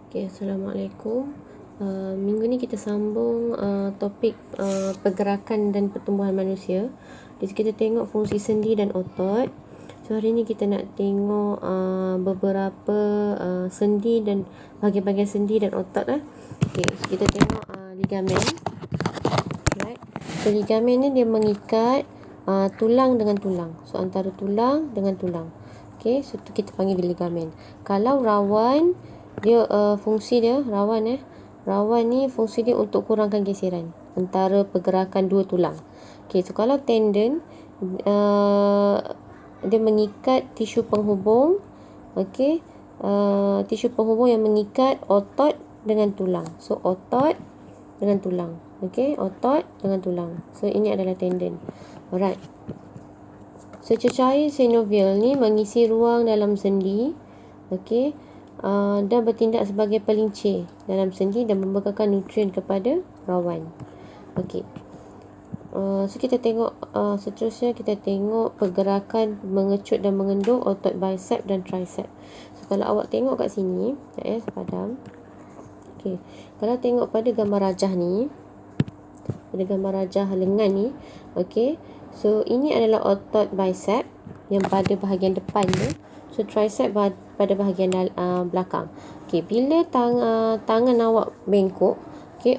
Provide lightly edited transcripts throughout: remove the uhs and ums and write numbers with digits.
Assalamualaikum. Minggu ni kita sambung topik pergerakan dan pertumbuhan manusia. Jadi kita tengok fungsi sendi dan otot. So hari ni kita nak tengok beberapa sendi dan bahagian-bahagian sendi dan otot lah. So kita tengok ligamen. Right. So ligamen ni dia mengikat tulang dengan tulang. So antara tulang dengan tulang. So tu kita panggil ligamen. Kalau rawan, dia fungsi dia rawan ni fungsi dia untuk kurangkan geseran antara pergerakan dua tulang. So kalau tendon, dia mengikat tisu penghubung. Tisu penghubung yang mengikat otot dengan tulang. So otot dengan tulang. Otot dengan tulang. So ini adalah tendon. Alright. So cecair sinovial ni mengisi ruang dalam sendi. Dan bertindak sebagai pelincir dalam sendi dan membekalkan nutrien kepada rawan. So kita tengok seterusnya kita tengok pergerakan mengecut dan mengendung otot bicep dan tricep. So kalau awak tengok kat sini, saya padam. Kalau tengok pada gambar rajah ni, pada gambar rajah lengan ni, so ini adalah otot bicep yang pada bahagian depan ni. So tricep pada bahagian belakang. Bila tangan awak bengkok,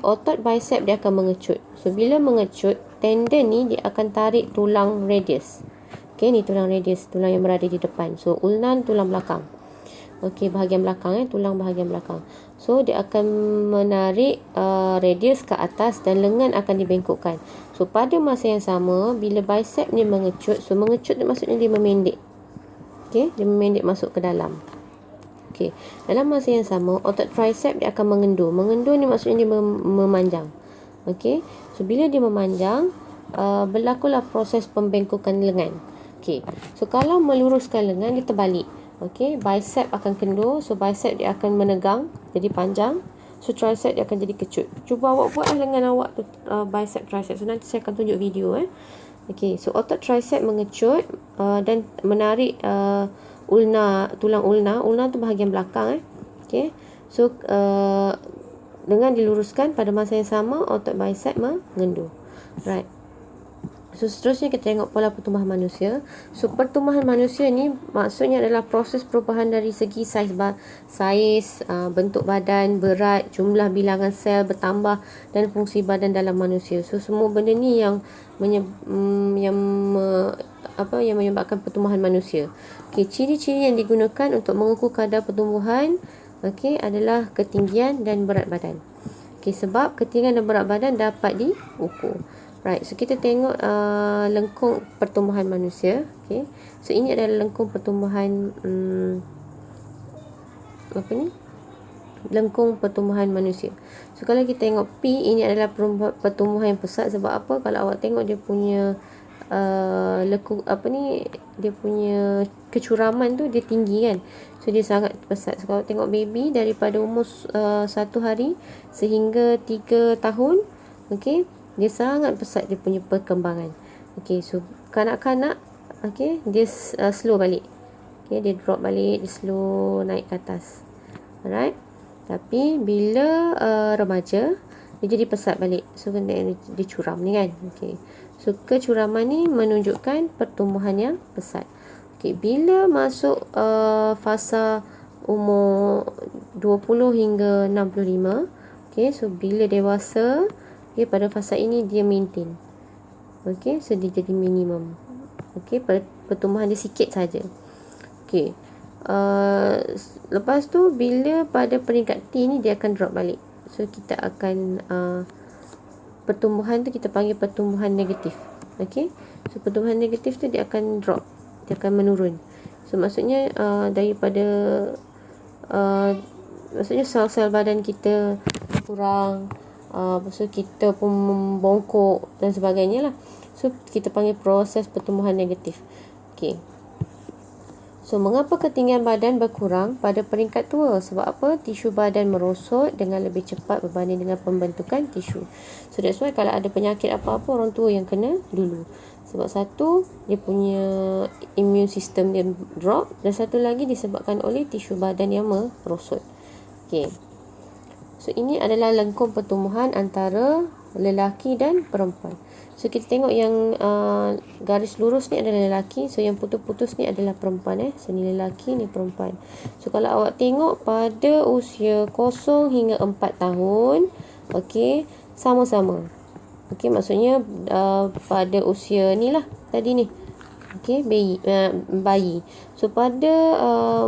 otot bicep dia akan mengecut. So bila mengecut, tendon ni dia akan tarik tulang radius. Ni tulang radius, tulang yang berada di depan. So ulna tulang belakang. Bahagian belakang, tulang bahagian belakang. So dia akan menarik radius ke atas dan lengan akan dibengkokkan. So pada masa yang sama, bila bicep ni mengecut, so mengecut maksudnya dia memendek. Dia memendek masuk ke dalam. Dalam masa yang sama, otot tricep dia akan mengendur. Mengendur ni maksudnya dia memanjang. So bila dia memanjang, berlakulah proses pembengkokan lengan. So kalau meluruskan lengan, dia terbalik. Bicep akan kendur. So bicep dia akan menegang, jadi panjang. So tricep dia akan jadi kecut. Cuba awak buatlah lengan awak tu, bicep, tricep. So nanti saya akan tunjuk video. So otot tricep mengecut dan menarik ulna, tulang ulna. Ulna tu bahagian belakang. So dengan diluruskan, pada masa yang sama otot bicep mengendur. Right. So seterusnya kita tengok pola pertumbuhan manusia. So pertumbuhan manusia ni maksudnya adalah proses perubahan dari segi saiz, bentuk badan, berat, jumlah bilangan sel bertambah dan fungsi badan dalam manusia. So semua benda ni yang menyebabkan pertumbuhan manusia. Ciri-ciri yang digunakan untuk mengukur kadar pertumbuhan adalah ketinggian dan berat badan. Sebab ketinggian dan berat badan dapat diukur. Right, so kita tengok lengkung pertumbuhan manusia. So ini adalah lengkung pertumbuhan lengkung pertumbuhan manusia. So kalau kita tengok P, ini adalah pertumbuhan yang pesat. Sebab apa? Kalau awak tengok dia punya dia punya kecuraman tu dia tinggi kan. So dia sangat pesat. So kalau tengok baby daripada umur 1 hari sehingga 3 tahun, dia sangat pesat dia punya perkembangan. So kanak-kanak dia slow balik. Dia drop balik, dia slow naik ke atas. Alright. Tapi bila remaja, dia jadi pesat balik. So dia curam ni kan. So kecuraman ni menunjukkan pertumbuhan yang pesat. Bila masuk fasa umur 20 hingga 65, so bila dewasa, pada fasa ini dia maintain. So dia jadi minimum. Pertumbuhan dia sikit saja. Lepas tu bila pada peringkat T ni dia akan drop balik. So kita akan pertumbuhan tu kita panggil pertumbuhan negatif. So pertumbuhan negatif tu dia akan drop, dia akan menurun. So maksudnya daripada maksudnya sel-sel badan kita kurang, so kita pun membongkok dan sebagainya lah. So kita panggil proses pertumbuhan negatif. So mengapa ketinggian badan berkurang pada peringkat tua? Sebab apa? Tisu badan merosot dengan lebih cepat berbanding dengan pembentukan tisu. So that's why kalau ada penyakit apa-apa, orang tua yang kena dulu. Sebab satu, dia punya immune system dia drop, dan satu lagi disebabkan oleh tisu badan yang merosot. So ini adalah lengkung pertumbuhan antara lelaki dan perempuan. So kita tengok yang garis lurus ni adalah lelaki. So yang putus-putus ni adalah perempuan. So ni lelaki, ni perempuan. So kalau awak tengok pada usia 0 hingga 4 tahun, okey, sama-sama. Okey, maksudnya pada usia ni lah tadi ni. Okey, bayi. So pada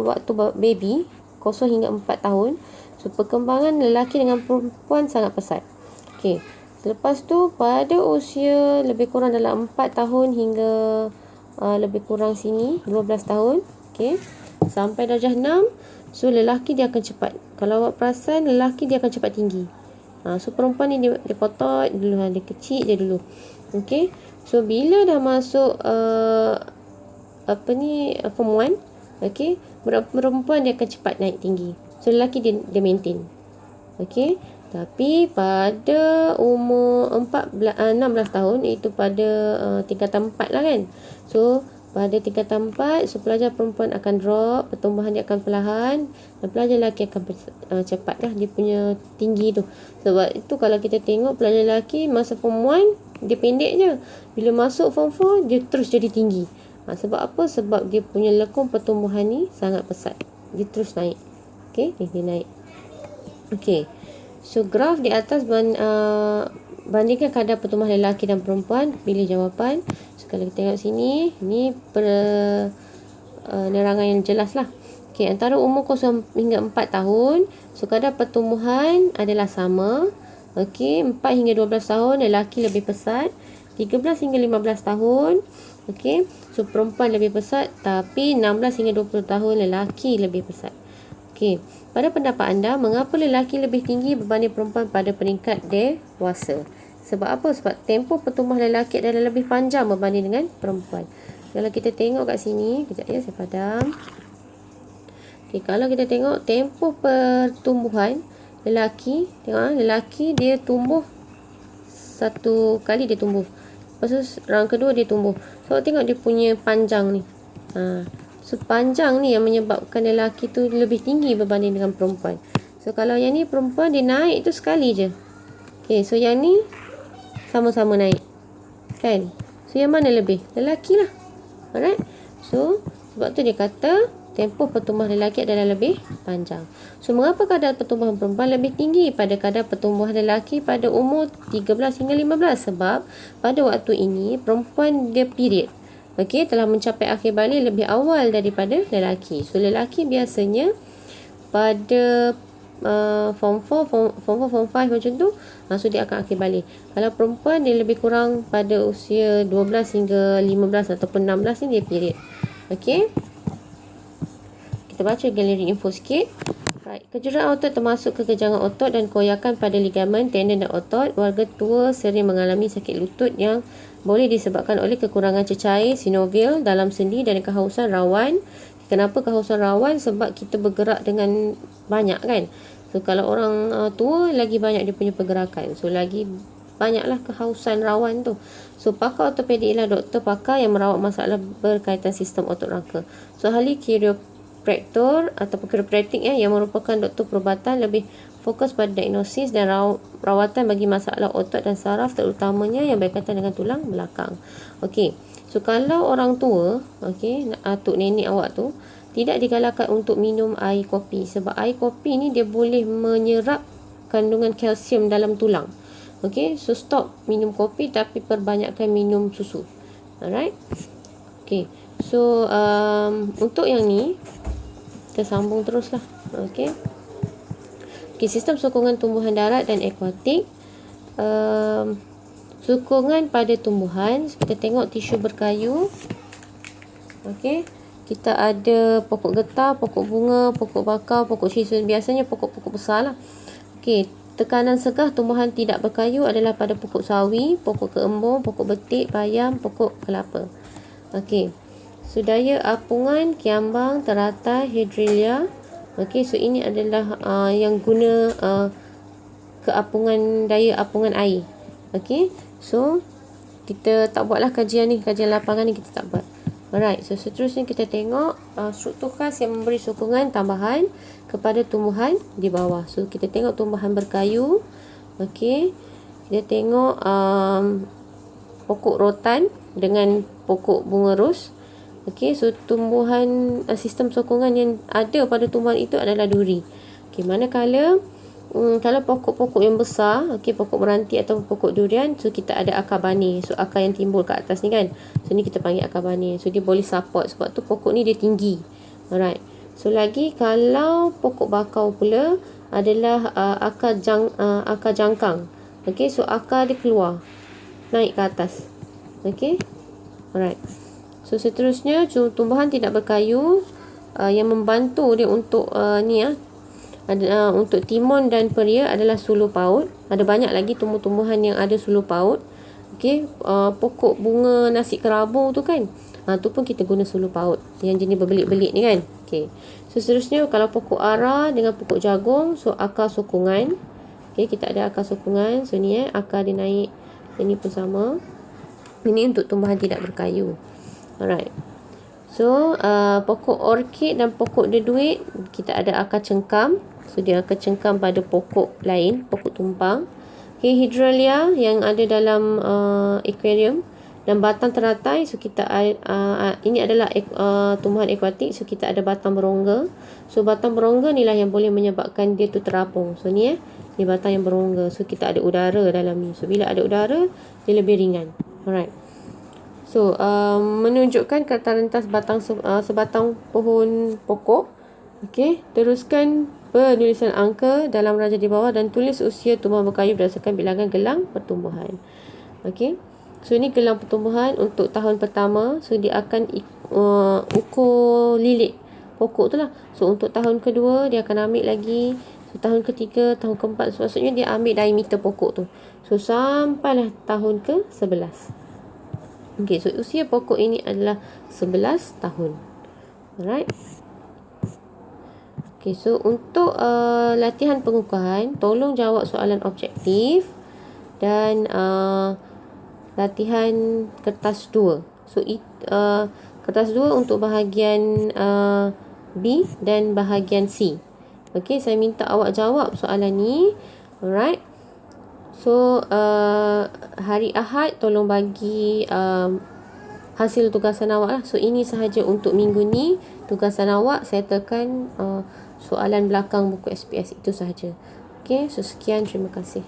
waktu baby 0 hingga 4 tahun, so perkembangan lelaki dengan perempuan sangat pesat. Okey. Selepas tu pada usia lebih kurang dalam 4 tahun hingga lebih kurang sini 12 tahun, okey, sampai darjah 6, so lelaki dia akan cepat. Kalau awak perasan, lelaki dia akan cepat tinggi. So perempuan ni dia potot dulu, dia kecil je dulu. Okey. So bila dah masuk form 1, okey, perempuan dia akan cepat naik tinggi. So lelaki dia maintain. Okey. Tapi pada umur 16 tahun, iaitu pada tingkatan 4 lah kan. So pada tingkatan 4, so pelajar perempuan akan drop, pertumbuhan dia akan perlahan, dan pelajar lelaki akan cepat lah dia punya tinggi tu. Sebab itu kalau kita tengok pelajar lelaki masa form 1 dia pendek je, bila masuk form 4 dia terus jadi tinggi. Sebab apa? Sebab dia punya lekung pertumbuhan ni sangat pesat, dia terus naik. Okey, dia naik. Okey. So graf di atas bandingkan kadar pertumbuhan lelaki dan perempuan, pilih jawapan. So kalau kita tengok sini, ni penerangan yang jelas lah. Okey, antara umur 0 hingga 4 tahun, so kadar pertumbuhan adalah sama. Okey, 4 hingga 12 tahun lelaki lebih pesat, 13 hingga 15 tahun, okey, so perempuan lebih pesat, tapi 16 hingga 20 tahun lelaki lebih pesat. Okey, pada pendapat anda, mengapa lelaki lebih tinggi berbanding perempuan pada peringkat dewasa? Sebab apa? Sebab tempoh pertumbuhan lelaki adalah lebih panjang berbanding dengan perempuan. Kalau kita tengok kat sini, kejap ya, saya padam. Okey, kalau kita tengok tempoh pertumbuhan lelaki, tengok lelaki dia tumbuh satu kali, dia tumbuh. Lepas tu round kedua dia tumbuh. So tengok dia punya panjang ni. So panjang ni yang menyebabkan lelaki tu lebih tinggi berbanding dengan perempuan. So kalau yang ni perempuan, dia naik tu sekali je. Okay, so yang ni sama-sama naik, kan? So yang mana lebih? Lelaki lah. Alright. So sebab tu dia kata tempoh pertumbuhan lelaki adalah lebih panjang. So mengapa kadar pertumbuhan perempuan lebih tinggi pada kadar pertumbuhan lelaki pada umur 13 hingga 15? Sebab pada waktu ini perempuan dia period, okey, telah mencapai akhir balik lebih awal daripada lelaki. So lelaki biasanya pada form 4, form 5 macam tu, so dia akan akhir balik. Kalau perempuan dia lebih kurang pada usia 12 hingga 15 ataupun 16 ni dia period. Okey, kita baca galeri info sikit. Right. Kejuruan otot termasuk kekejangan otot dan koyakan pada ligamen, tendon dan otot. Warga tua sering mengalami sakit lutut yang boleh disebabkan oleh kekurangan cecair sinovial dalam sendi dan kehausan rawan. Kenapa kehausan rawan? Sebab kita bergerak dengan banyak, kan? So kalau orang tua lagi banyak dia punya pergerakan, so lagi banyaklah kehausan rawan tu. So pakar ortopedik ialah doktor pakar yang merawat masalah berkaitan sistem otot rangka. So ahli chiropractor ataupun chiropractic yang merupakan doktor perubatan lebih fokus pada diagnosis dan rawatan bagi masalah otot dan saraf, terutamanya yang berkaitan dengan tulang belakang. Okey. So kalau orang tua, okey, atuk nenek awak tu tidak digalakkan untuk minum air kopi, sebab air kopi ni dia boleh menyerap kandungan kalsium dalam tulang. Okey, so stop minum kopi tapi perbanyakkan minum susu. Alright. Okey. So untuk yang ni kita sambung teruslah. Okey. Okey, sistem sokongan tumbuhan darat dan akuatik. Sokongan pada tumbuhan, kita tengok tisu berkayu. Okey, kita ada pokok getah, pokok bunga, pokok bakau, pokok shiso. Biasanya pokok-pokok besar lah. Okey, tekanan segah tumbuhan tidak berkayu adalah pada pokok sawi, pokok keembung, pokok betik, bayam, pokok kelapa. Okey, so daya apungan, kiambang, teratai, hidrilia. Okey, so ini adalah yang guna keapungan, daya apungan air. Okey, so kita tak buatlah kajian ni, kajian lapangan ni kita tak buat. Alright, so seterusnya kita tengok struktur khas yang memberi sokongan tambahan kepada tumbuhan di bawah. So kita tengok tumbuhan berkayu. Okey. Kita tengok pokok rotan dengan pokok bunga ros. Okey, so tumbuhan sistem sokongan yang ada pada tumbuhan itu adalah duri. Okey, manakala kalau pokok-pokok yang besar, okey, pokok meranti atau pokok durian, so kita ada akar bani. So akar yang timbul kat atas ni kan. So ni kita panggil akar bani. So dia boleh support sebab tu pokok ni dia tinggi. Alright. So lagi kalau pokok bakau pula adalah akar jangkang. Okey, so akar dia keluar naik ke atas. Okey. Alright. So seterusnya tumbuhan tidak berkayu yang membantu dia untuk untuk timun dan peria adalah suluh paut. Ada banyak lagi tumbuh-tumbuhan yang ada suluh paut. Okey, pokok bunga nasi kerabu tu kan. Tu pun kita guna suluh paut yang jenis berbelit-belit ni kan. Okey. So seterusnya kalau pokok ara dengan pokok jagung, so akar sokongan. Okey, kita ada akar sokongan. So ni akar dia naik. Ini pun sama. Ini untuk tumbuhan tidak berkayu. Alright. So pokok orkid dan pokok deduit kita ada akar cengkam. So dia akan cengkam pada pokok lain, pokok tumpang. Okay, hidrolia yang ada dalam aquarium dan batang teratai. So kita ini adalah tumbuhan akuatik. So kita ada batang berongga. So batang berongga ni lah yang boleh menyebabkan dia tu terapung. So ni ni batang yang berongga. So kita ada udara dalam ni. So bila ada udara dia lebih ringan. Alright. So menunjukkan kata rentas batang sebatang pohon pokok. Okey, teruskan penulisan angka dalam raja di bawah dan tulis usia tumbuhan berkayu berdasarkan bilangan gelang pertumbuhan. Okey. So ini gelang pertumbuhan untuk tahun pertama. So dia akan ukur lilit pokok tu lah. So untuk tahun kedua dia akan ambil lagi. So tahun ketiga, tahun keempat, so, maksudnya dia ambil diameter pokok tu. So sampailah tahun ke-11. Okey, so usia pokok ini adalah 11 tahun. Alright. Okey, so untuk latihan pengukuhan, tolong jawab soalan objektif dan latihan kertas 2. So kertas 2 untuk bahagian B dan bahagian C. Okey, saya minta awak jawab soalan ni. Alright. So hari Ahad tolong bagi hasil tugasan awak lah. So ini sahaja untuk minggu ni. Tugasan awak settlekan soalan belakang buku SPS itu sahaja. Okey, so sekian, terima kasih.